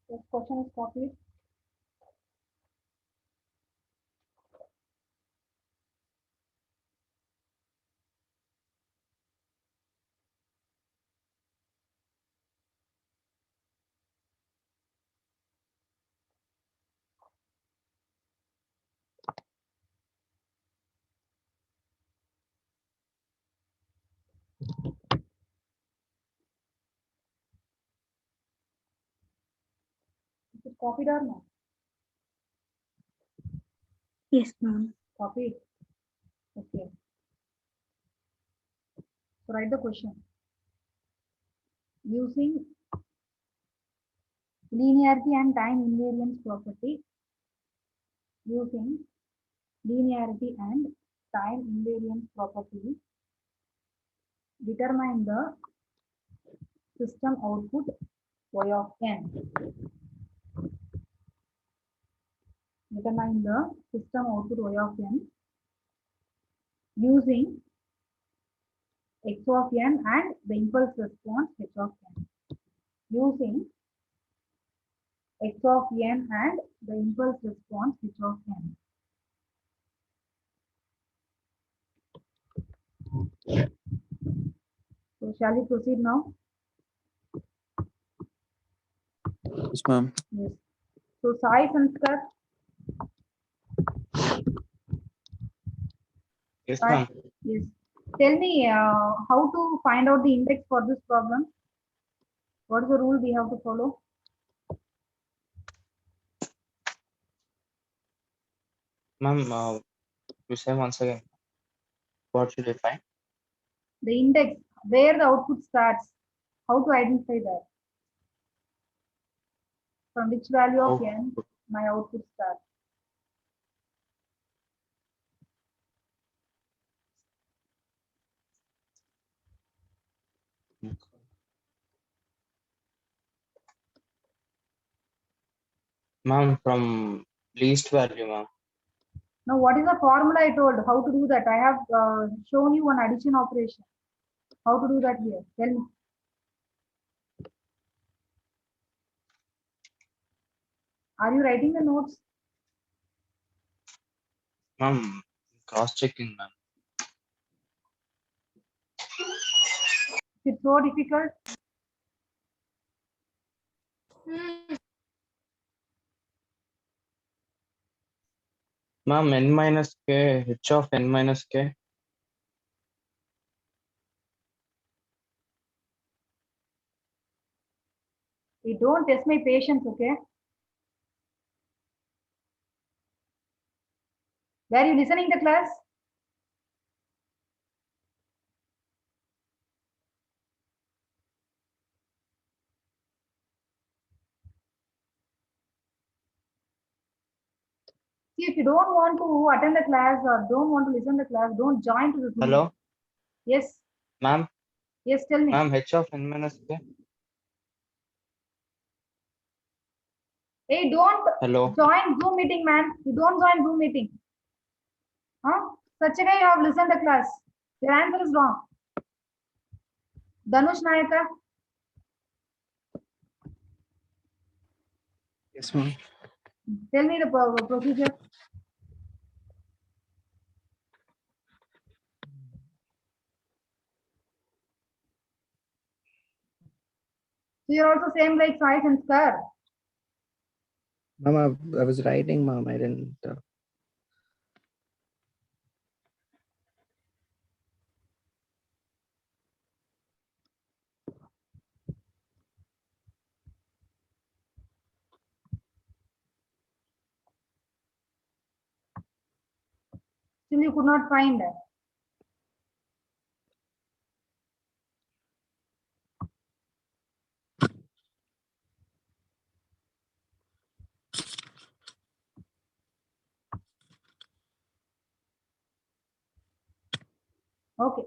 This question is copied. Is it copied or not? Yes, ma'am. Copied. Okay. So write the question. Using linearity and time invariance property. Using linearity and time invariance property. Determine the system output y of n. Determine the system output y of n using x of n and the impulse response h of n. Using x of n and the impulse response h of n. So shall we proceed now? Yes, ma'am. Yes. So Sai Sanskar. Yes, Sai, ma'am. yes. Tell me how to find out the index for this problem. What is the rule we have to follow? Ma'am, you say once again. What should I find? The index, where the output starts. How to identify that? From which value of Oh. n my output starts? Ma'am, from least value, ma'am. Now, what is the formula I told? How to do that? I have shown you one addition operation. How to do that here? Tell me. Are you writing the notes? Ma'am, cross-checking, ma'am. It's so difficult. Ma'am, n minus k, h of n minus k. You don't test my patience, okay? Were you listening the class? See, if you don't want to attend the class or don't want to listen the class, don't join to the Zoom. Hello? Yes. Ma'am? Yes, tell me. Ma'am, h of n minus k. Hey, don't Hello? join Zoom meeting, man. You don't join Zoom meeting. Huh? Such a way you have listened the class. Your answer is wrong. Danush Nayaka. Yes, ma'am. Tell me the procedure. So you're also same like Sai Sanskar. Ma'am, I was writing, ma'am. I didn't. Still you could not find that. Okay.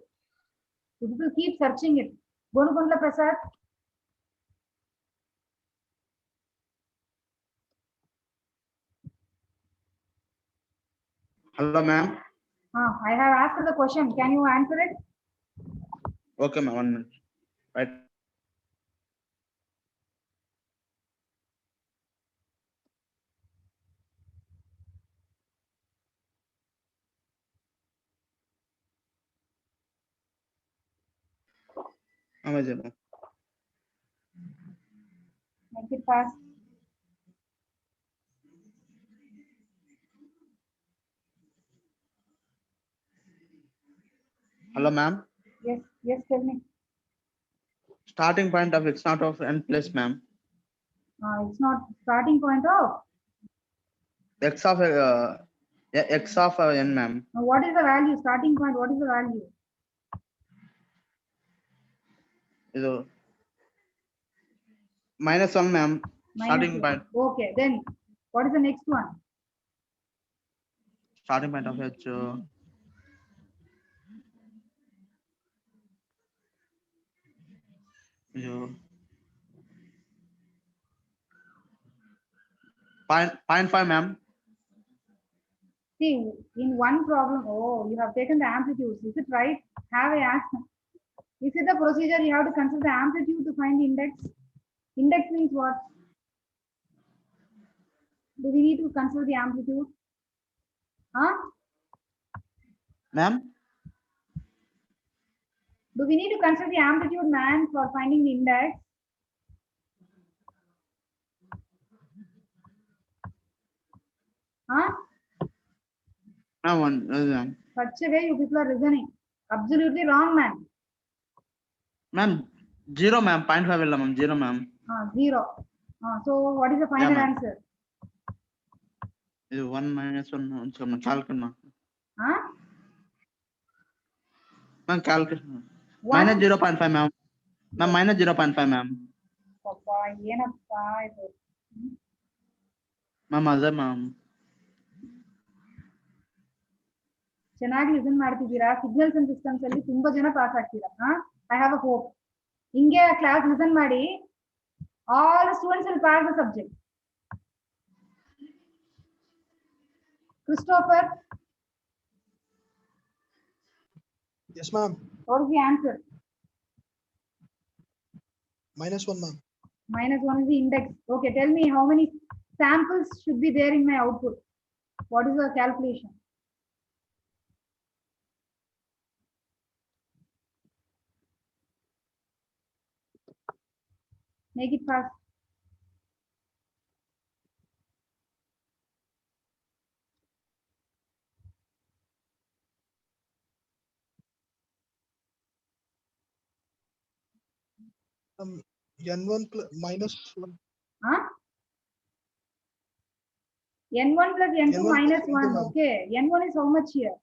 You will keep searching it. Gonukundla Prasad. Hello, ma'am. I have asked the question. Can you answer it? Okay, ma'am. 1 minute. Right. Amazing. Make it fast. Hello, ma'am. Yes, yes, tell me. Starting point of x naught of n plus, ma'am. It's not starting point of. X of n, ma'am. What is the value? Starting point, what is the value? Is -1, ma'am. Starting -1. point. Okay, then what is the next one? Starting point of h. Point 5, ma'am. See, in one problem, oh, you have taken the amplitudes. Is it right? Have I asked? Is it the procedure you have to consider the amplitude to find the index? Index means what? Do we need to consider the amplitude? Huh? Ma'am. Do we need to consider the amplitude, man, for finding the index? Huh? Ma'am, Such a way you people are reasoning. Absolutely wrong, man. ma'am, 0, ma'am. 0.5, ma'am. 0, ma'am. 0. So what is the final ma'am. answer? Is 1 minus 1. Calculate, ma'am. Huh? Ma'am, calculate. One? Minus 0.5, ma'am. Ma'am, minus 0.5, ma'am. Ma'am, other, ma'am. ಚೆನ್ನಾಗಿ listen ಮಾಡ್ತಿದ್ದೀರಾ signals and systems ಅಲ್ಲಿ ತುಂಬಾ ಜನ pass ಆಗ್ತೀರಾ I have a hope ಹಿಂಗೆ class listen ಮಾಡಿ all students will pass the subject Christopher Yes, ma'am. what is the answer? -1, ma'am. -1 is the index. Okay, tell me how many samples should be there in my output. What is the calculation? Make it fast. N1 -1. Huh? N1 plus N2 N1 minus plus 1. N2, ma'am. Okay. N1 is how much here?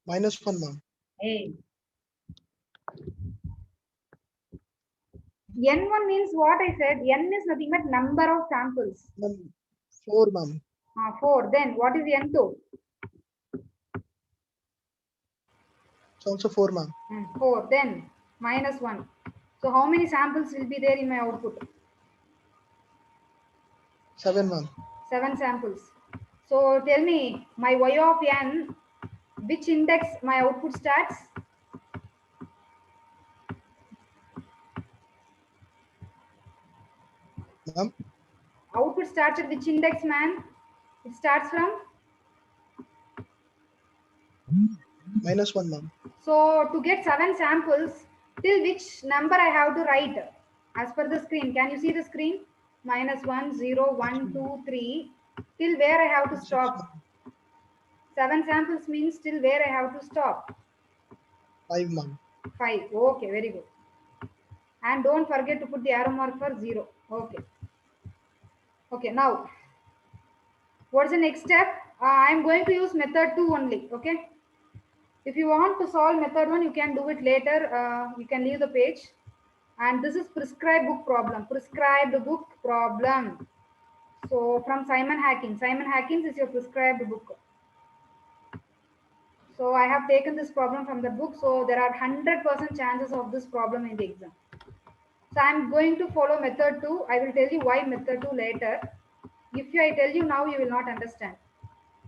-1, ma'am. Hey. N1 means what I said. N is nothing but number of samples. 4, ma'am. 4. Then what is N2? It's also 4, ma'am. 4. Then -1. So how many samples will be there in my output? 7, ma'am. 7 samples. So tell me my y of n, which index my output starts? Ma'am. Output starts at which index, man? It starts from? -1, ma'am. So to get 7 samples, till which number I have to write? As per the screen, can you see the screen? -1, 0, 1, 2, 3. Till where I have to stop? 7 samples means till where I have to stop? 5, ma'am. 5. Okay, very good. And don't forget to put the arrow mark for 0. Okay. Okay, now what's the next step? I'm going to use method 2 only. Okay. If you want to solve method 1, you can do it later. You can leave the page. And this is prescribed book problem. Prescribed book problem. So from Simon Hackins. Simon Hackins is your prescribed book. So I have taken this problem from the book. So there are 100% chances of this problem in the exam. So I'm going to follow method 2. I will tell you why method 2 later. If I tell you now, you will not understand.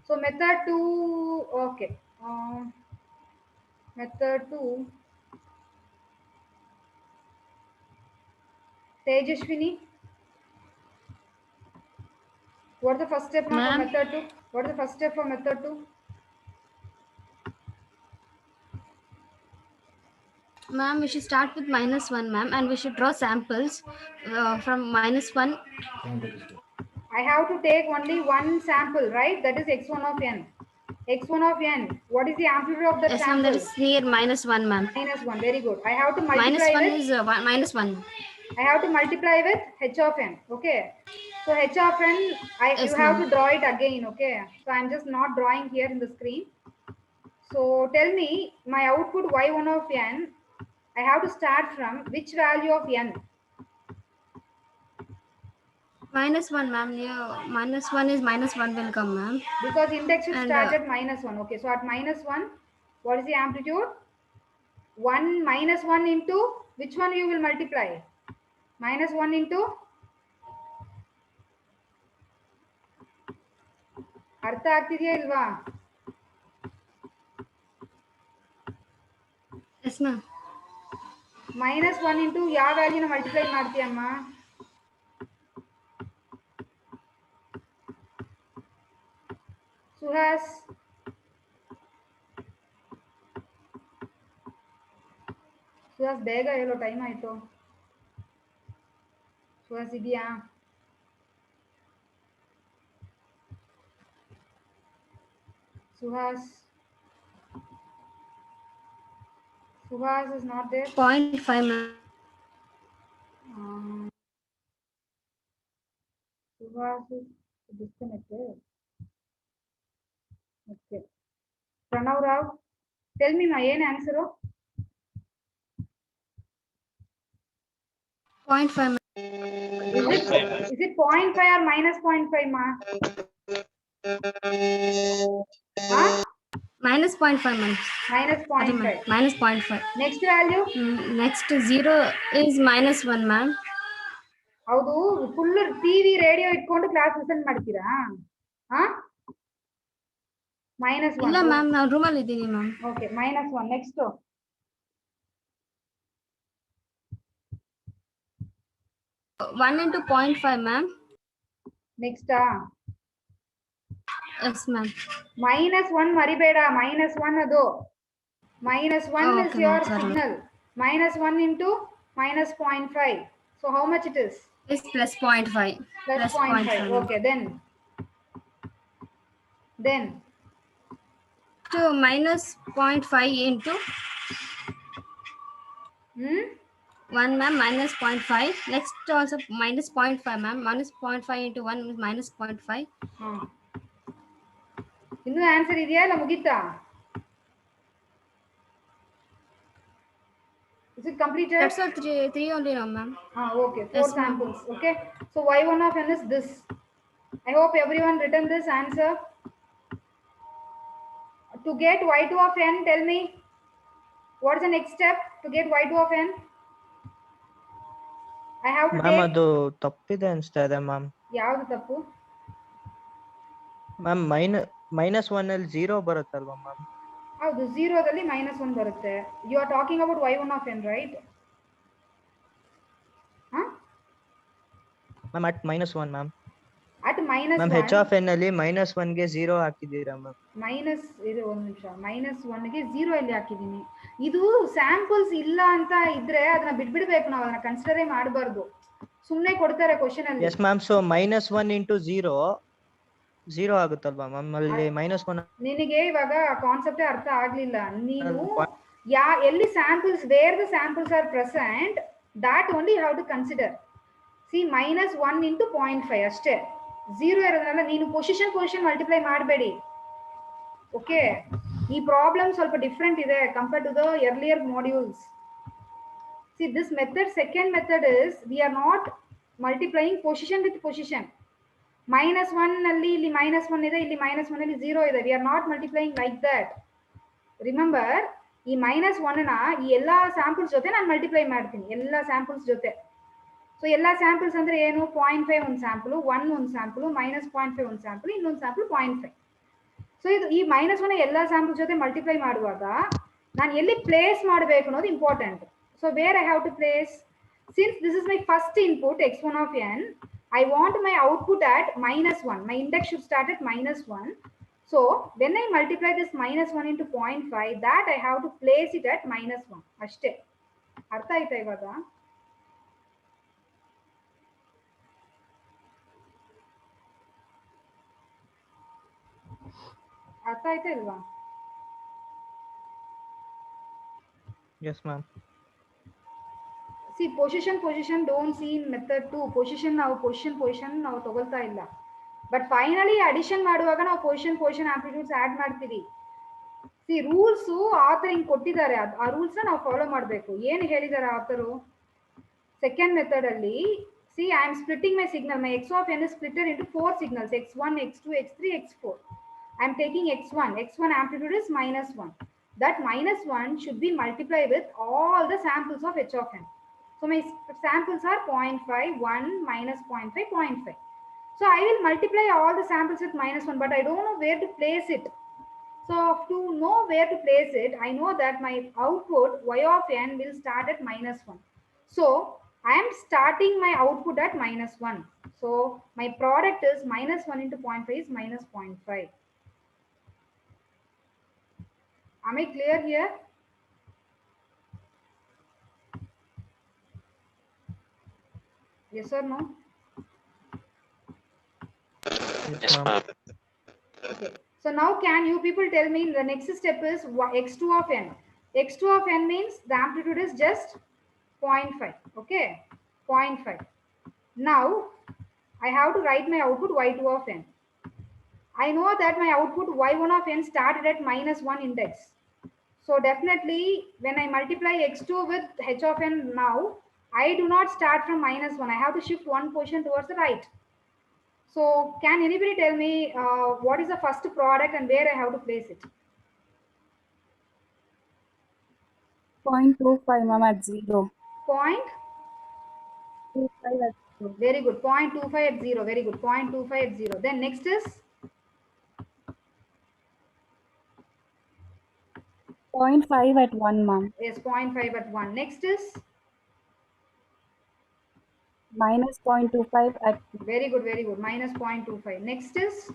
So method 2, okay. Method 2. Tejashwini. What is the first step now for Ma'am. method 2? What is the first step for method 2? Ma'am, we should start with -1, ma'am, and we should draw samples from -1. I have to take only one sample, right? That is x1 of n. x1 of n. What is the amplitude of that Yes, ma'am, that sample? is near -1, ma'am. -1. Very good. I have to multiply -1 with. is -1. I have to multiply with h of n. Okay. So h of n, Yes, you have ma'am. to draw it again. Okay. So I'm just not drawing here in the screen. So tell me my output y1 of n. I have to start from which value of n? -1, ma'am. Yeah, -1 is -1 will come, ma'am. Because index should And, start at -1. Okay. So at -1, what is the amplitude? 1 -1 into which one you will multiply? -1 into ಅರ್ಥ ಆಗ್ತಿದೆಯಾ ಇಲ್ವಾ? Yes, ma'am. -1 into ಯಾವ ವ್ಯಾಲ್ಯೂನ multiply ಮಾಡ್ತೀಯಮ್ಮ? Suhas ಬೇಗ ಹೇಳೋ, time ಆಯ್ತು. ಸುಹಾಸ್ ಇದೆಯಾ? Suhas is not there. 0.5, ma'am. Suhas is disconnected. Okay. Pranav Rao, tell me my answer. 0.5, ma'am. Is it 0.5 or -0.5, ma? Huh? -0.5, ma'am. -0.5. -0.5. Next value? Next 0 is -1, ma'am. ಹೌದು, full TV radio ಇಟ್ಕೊಂಡು class listen ಮಾಡ್ತೀರಾ? -1. ಇಲ್ಲ ma'am, ನಾನು ರೂಮಲ್ಲಿ ಇದ್ದೀನಿ ma'am. Okay, -1. Next 1 into 0.5, ma'am. Next Yes, ma'am. -1 ಮರಿಬೇಡ, -1 ಅದು. -1 is Okay, your ma'am, sorry. signal. -1 into -0.5. So how much it is? It's +0.5. +0.5. Okay, then to -0.5 into 1, ma'am, -0.5. Next also -0.5, ma'am. -0.5 into 1 is -0.5. ಇನ್ನೂ answer ಇದೆಯಾ ಇಲ್ಲ ಮುಗೀತಾ? Is it completed? That's all, three only now, ma'am. Okay, 4 samples. Okay, so y1 of n is this. I hope everyone written this answer. To get y2 of n, tell me what is the next step to get y2 of n? I have to ma'am take. ಅದು ತಪ್ಪಿದೆ ಅನ್ಸ್ತಾ ಇದೆ ma'am. ಯಾವುದು ತಪ್ಪು? Ma'am -1 ಅಲ್ಲಿ 0 ಬರುತ್ತಲ್ವಾ ma'am? ಹೌದು, 0ದಲ್ಲಿ -1 ಬರುತ್ತೆ. You are talking about y1 of n, right? Ma'am at -1 ma'am. At -1 ma'am h of n ಅಲ್ಲಿ -1 ಗೆ 0 ಹಾಕಿದ್ದೀರಾ ಮ್ಯಾಮ್? ಇದು ಒಂದು ನಿಮಿಷ, -1 ಗೆ 0 ಇಲ್ಲಿ ಹಾಕಿದ್ದೀನಿ. ಇದು ಸ್ಯಾಂಪಲ್ಸ್ ಇಲ್ಲ ಅಂತ ಇದ್ರೆ ಅದನ್ನ ಬಿಟ್ಬಿಡ್ಬೇಕು, ನಾವು ಅದನ್ನ ಕನ್ಸಿಡರೇ ಮಾಡಬಾರ್ದು. ಸುಮ್ಮನೆ ಕೊಡ್ತಾರೆ ಕ್ವಶನ್ ಅಲ್ಲಿ. ಎಸ್ ಮ್ಯಾಮ್, ಸೊ -1 into 0 ಆಗುತ್ತಲ್ವಾ ಮ್ಯಾಮ್? ಅಲ್ಲಿ -1. ನಿನಗೆ ಇವಾಗ ಕಾನ್ಸೆಪ್ಟೇ ಅರ್ಥ ಆಗ್ಲಿಲ್ಲ. ನೀನು ಎಲ್ಲಿ samples, where the samples are present, that only you have to consider. See -1 into 0.5 ಅಷ್ಟೇ. 0 ಇರೋದ್ರಲ್ಲ, ನೀನು ಪೊಸಿಷನ್ ಮಲ್ಟಿಪ್ಲೈ ಮಾಡಬೇಡಿ. ಓಕೆ, ಈ ಪ್ರಾಬ್ಲಮ್ ಸ್ವಲ್ಪ ಡಿಫ್ರೆಂಟ್ ಇದೆ compare to the earlier modules. See this method, second method is we are not multiplying position with position. -1 ನಲ್ಲಿ ಇಲ್ಲಿ -1 ಇದೆ, ಇಲ್ಲಿ -1 ಅಲ್ಲಿ 0 ಇದೆ. V are not multiplying like that. Remember, ಈ -1 ನ ಈ ಎಲ್ಲಾ ಸ್ಯಾಂಪಲ್ಸ್ ಜೊತೆ ನಾನು ಮಲ್ಟಿಪ್ಲೈ ಮಾಡ್ತೀನಿ, ಎಲ್ಲಾ ಸ್ಯಾಂಪಲ್ಸ್ ಜೊತೆ. ಸೊ ಎಲ್ಲಾ ಸ್ಯಾಂಪಲ್ಸ್ ಅಂದ್ರೆ ಏನು? 0.5 ಒಂದು ಸ್ಯಾಂಪಲ್, 1 ಒಂದು ಸ್ಯಾಂಪಲ್, -0.5 ಒಂದು ಸ್ಯಾಂಪಲ್, ಇನ್ನೊಂದು ಸ್ಯಾಂಪಲ್ 0.5. ಸೊ ಇದು ಈ -1 ಎಲ್ಲಾ ಸ್ಯಾಂಪಲ್ ಜೊತೆ ಮಲ್ಟಿಪ್ಲೈ ಮಾಡುವಾಗ ನಾನು ಎಲ್ಲಿ ಪ್ಲೇಸ್ ಮಾಡಬೇಕು ಅನ್ನೋದು important. So where I have to place? Since this is my first input x1 of n, I want my output at -1. My index should start at -1. So when I multiply this -1 into 0.5, that I have to place it at -1. ಅಷ್ಟೇ. ಅರ್ಥ ಆಯ್ತಾ ಇವಾಗ? ಅರ್ಥ ಆಯ್ತಾ ಇಲ್ವಾ? Yes, ma'am. See, position don't see in method 2. Position ನಾವು ತಗೊಳ್ತಾ ಇಲ್ಲ. ಬಟ್ ಫೈನಲಿ ಅಡಿಷನ್ ಮಾಡುವಾಗ ನಾವು ಪೊಸಿಷನ್ ಆಂಪ್ಲಿಟ್ಯೂಡ್ಸ್ ಆಡ್ ಮಾಡ್ತೀವಿ. ಸಿ ರೂಲ್ಸ್ ಆಥರ್ ಹಿಂಗ್ ಕೊಟ್ಟಿದ್ದಾರೆ, ಆ ರೂಲ್ಸ್ ನಾವು ಫಾಲೋ ಮಾಡಬೇಕು. ಏನು ಹೇಳಿದ್ದಾರೆ ಆಥರು? ಸೆಕೆಂಡ್ ಮೆಥಡ್ ಅಲ್ಲಿ C I am splitting my signal. My X of N is splitted into 4 signals, x1, x2, x3, x4. I am taking x1 amplitude is -1. That -1 should be multiplied with all the samples of h of n. So my samples are 0.5, 1, -0.5, 0.5. So I will multiply all the samples with -1, but I don't know where to place it. So to know where to place it, I know that my output y of n will start at -1. So I am starting my output at -1. So my product is -1 into 0.5 is -0.5. Am I clear here? Yes or no? Yes, ma'am. Okay. So now can you people tell me the next step is x2 of n. x2 of n means the amplitude is just 0.5. Okay, 0.5. Now I have to write my output y2 of n. I know that my output y1 of n started at -1 index. So definitely when I multiply x2 with h of n now, I do not start from -1. I have to shift one position towards the right. So can anybody tell me what is the first product and where I have to place it? 0.25 ma'am at 0. Point. 25 at 0. Very good. 0.25 at 0. Very good. 0.25 at 0. Then next is 0.5 at 1 ma'am. yes, 0.5 at 1. Next is Minus 0.25 at very good. Very good. Minus 0.25. Next is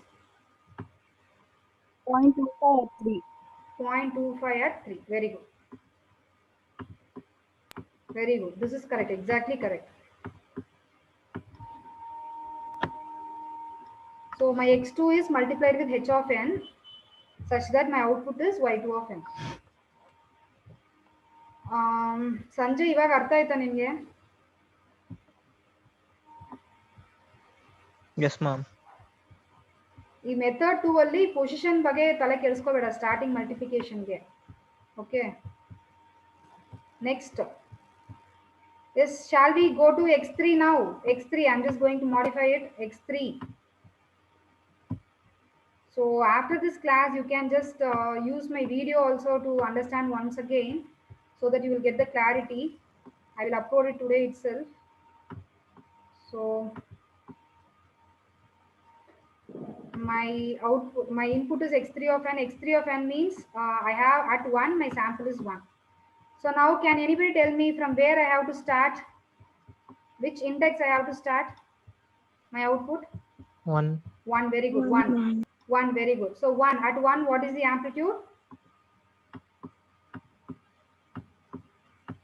0.25 at 3. 0.25 at 3. Very good. Very good. This is correct. Exactly correct. So my x2 is multiplied with h of n such that my output is y2 of n. Sanjay ಇವಾಗ ಅರ್ಥ ಆಯ್ತಾ ನಿಮಗೆ? Yes, ma'am. ಈ method 2 ಅಲ್ಲಿ position ಬಗ್ಗೆ ತಲೆ ಕೆಡಿಸ್ಕೋಬೇಡ starting ಮಲ್ಟಿಪ್ಲಿಕೇಶನ್ಗೆ. Okay, next yes, shall we go to x3 now? x3, I'm just going to modify it x3. So after this class you can just use my video also to understand once again so that you will get the clarity. I will upload it today itself. So my output, my input is x3 of n. x3 of n means I have at 1 my sample is 1. So now can anybody tell me from where I have to start? Which index I have to start my output? 1. 1. Very good. 1. 1. Very good. So 1 at 1, what is the amplitude?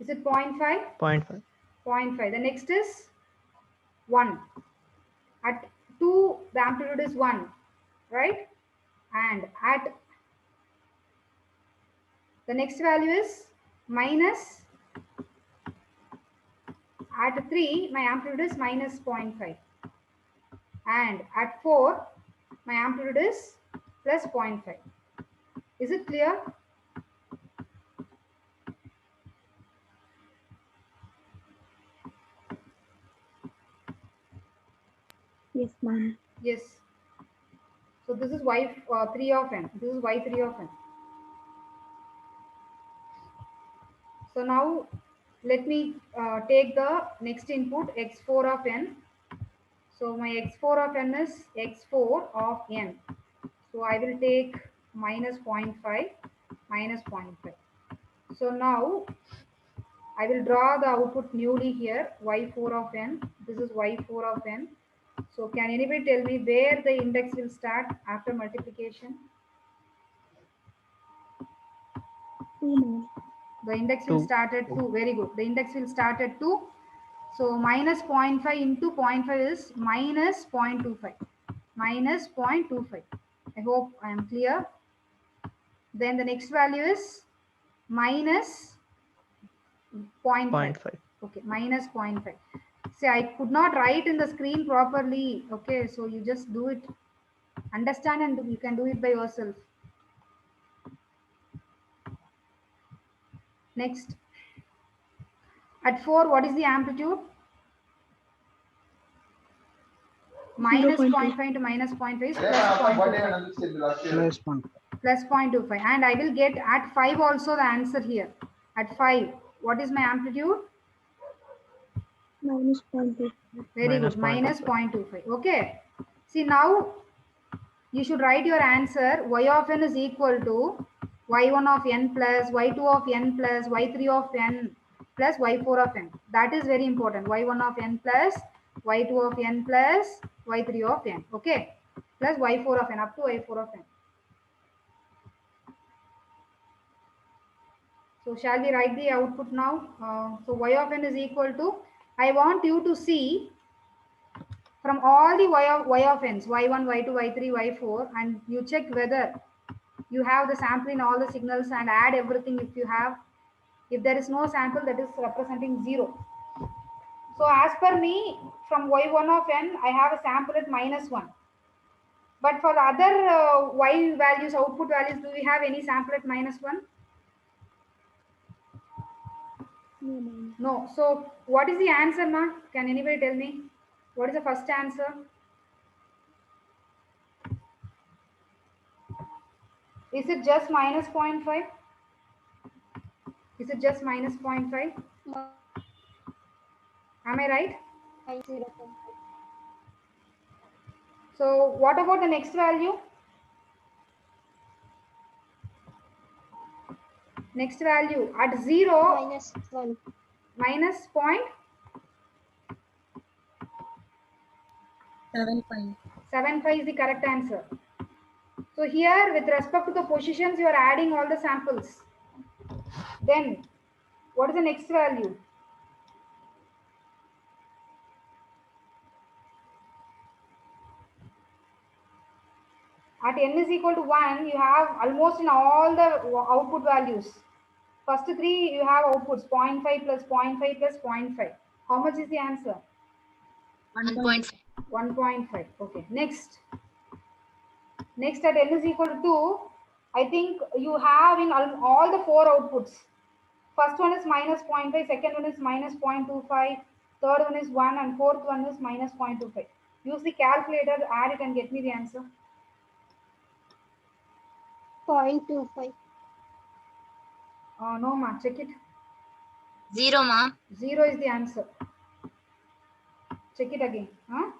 Is it 0.5? 0.5. 0.5. The next is 1. At 2, the amplitude is 1, right? And at the next value is minus. At 3, my amplitude is minus 0.5. And at 4, my amplitude is plus 0.5. Is it clear? Yes ma'am. Yes. So this is y3 of n. This is y3 of n. So now let me take the next input x4 of n. So my x4 of n is x4 of n. So I will take minus 0.5 minus 0.5. So now I will draw the output newly here, y4 of n. This is y4 of n. So can anybody tell me where the index will start after multiplication? 2, ma'am. The index will 2. start at 2. Very good. The index will start at 2. So minus 0.5 into 0.5 is minus 0.25. Minus 0.25. I hope I am clear. Then the next value is minus 0.5. 0.5. Okay, minus 0.5. See, I could not write in the screen properly. Okay, so you just do it. Understand and you can do it by yourself. Next. At 4, what is the amplitude? Minus 0.5 into minus 0.5 is plus 0.25. Plus 0.25. And I will get at 5 also the answer here. At 5, what is my amplitude? Minus 0.2. Very Minus good. Minus 0.25. 0.25. Okay. See, now you should write your answer. Y of n is equal to y1 of n plus y2 of n plus y3 of n plus y4 of n. That is very important. y1 of n plus y2 of n plus y3 of n. Okay. Plus y4 of n up to y4 of n. So shall we write the output now? So y of n is equal to, I want you to see from all the y of n's, y1, y2, y3, y4, and you check whether you have the sample in all the signals and add everything if you have. If there is no sample, that is representing 0. So as per me, from y1 of n, I have a sample at minus 1. But for the other y values, output values, do we have any sample at minus 1? No, ma'am. No. So what is the answer, ma? Can anybody tell me? What is the first answer? Is it just minus 0.5? Is it just minus 0.5? Am I right? So what about the next value? Next value at 0. Minus 1. Minus 0.75 is the correct answer. So here, with respect to the positions, you are adding all the samples. Then, what is the next value? At n is equal to 1, you have almost in all the output values. First 3, you have outputs 0.5 plus 0.5 plus 0.5. How much is the answer? 1.5. 1.5. Okay, next. Next, at n is equal to 2, I think you have in all the 4 outputs. First one is minus 0.5, second one is minus 0.25, third one is 1, and fourth one is minus 0.25. Use the calculator, add it and get me the answer. 0.25. No, ma, check it. 0, ma. 0 is the answer. Check it again. Huh?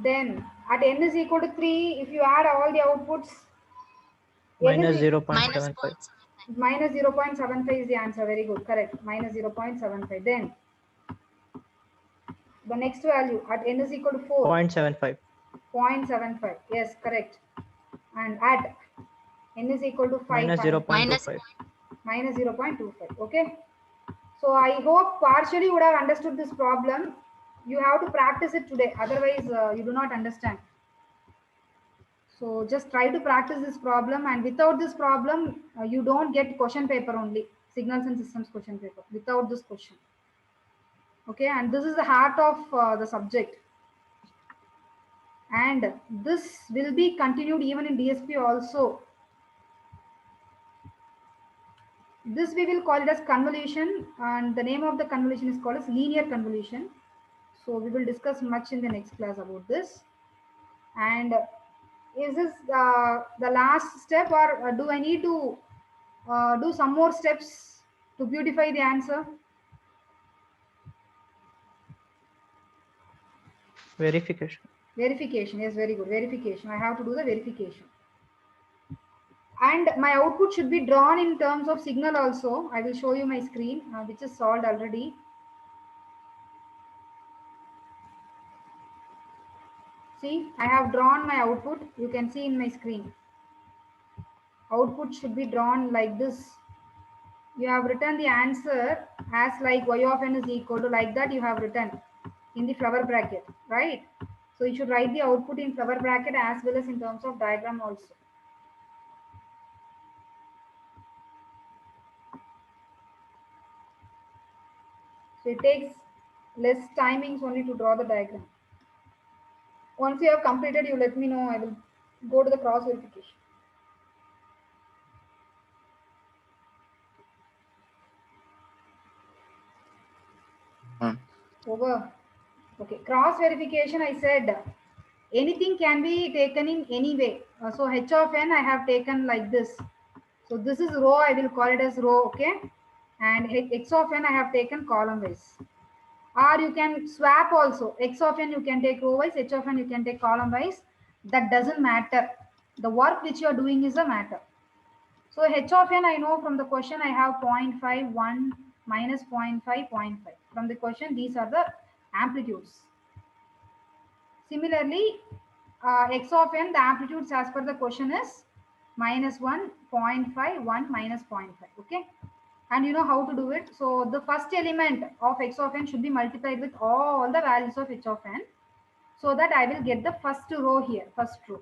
Then, at n is equal to 3, if you add all the outputs, Minus n is 0.75. minus 0.75 is the answer. Very good. Correct. Minus 0.75. Then the next value at n is equal to 4. 0.75. 0.75. Yes, correct. And at n is equal to 5. Minus 0.25. Minus 0.25. Okay. So I hope partially you would have understood this problem. You have to practice it today. Otherwise, you do not understand. So just try to practice this problem, and without this problem, you don't get question paper only, signals and systems question paper, without this question. Okay, and this is the heart of the subject. And this will be continued even in DSP also. This we will call it as convolution, and the name of the convolution is called as linear convolution. So we will discuss much in the next class about this. And is this the last step, or do I need to do some more steps to beautify the answer? Verification. Verification, yes, very good. Verification. I have to do the verification. And my output should be drawn in terms of signal also. I will show you my screen, which is solved already. See, I have drawn my output. You can see in my screen. Output should be drawn like this. You have written the answer as like y of n is equal to, like that you have written in the flower bracket, right? So you should write the output in flower bracket as well as in terms of diagram also. So it takes less timings only to draw the diagram. Once you have completed, you let me know. I will go to the cross verification. Over. Okay, cross verification, I said anything can be taken in any way. So h of n I have taken like this. So this is row, I will call it as row, okay? And x of n I have taken column wise. Or you can swap also. X of n you can take row wise, h of n you can take column wise. That doesn't matter. The work which you are doing is the matter. So h of n, I know from the question I have 0.5, 1, minus 0.5, 0.5. From the question, these are the amplitudes. Similarly, x of n, the amplitudes as per the question is minus 1, 0.5, 1, minus 0.5. Okay. And you know how to do it. So the first element of x of n should be multiplied with all the values of h of n, so that I will get the first row here, first row.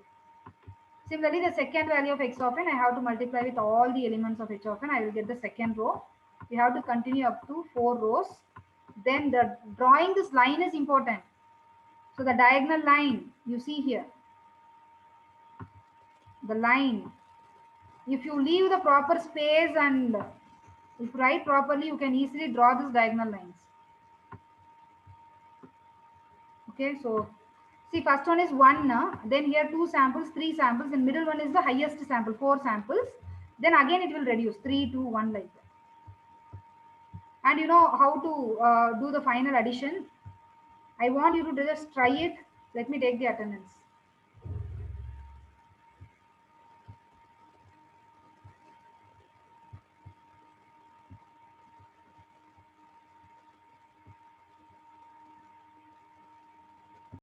Similarly, the second value of x of n, I have to multiply with all the elements of h of n. I will get the second row. We have to continue up to 4 rows. Then the drawing this line is important. So the diagonal line you see here, the line, if you leave the proper space and if you write properly, you can easily draw these diagonal lines. Okay, so see, first one is 1, then here 2 samples, 3 samples, and middle one is the highest sample, 4 samples. Then again it will reduce 3, 2, 1 like that. And you know how to do the final addition. I want you to just try it. Let me take the attendance.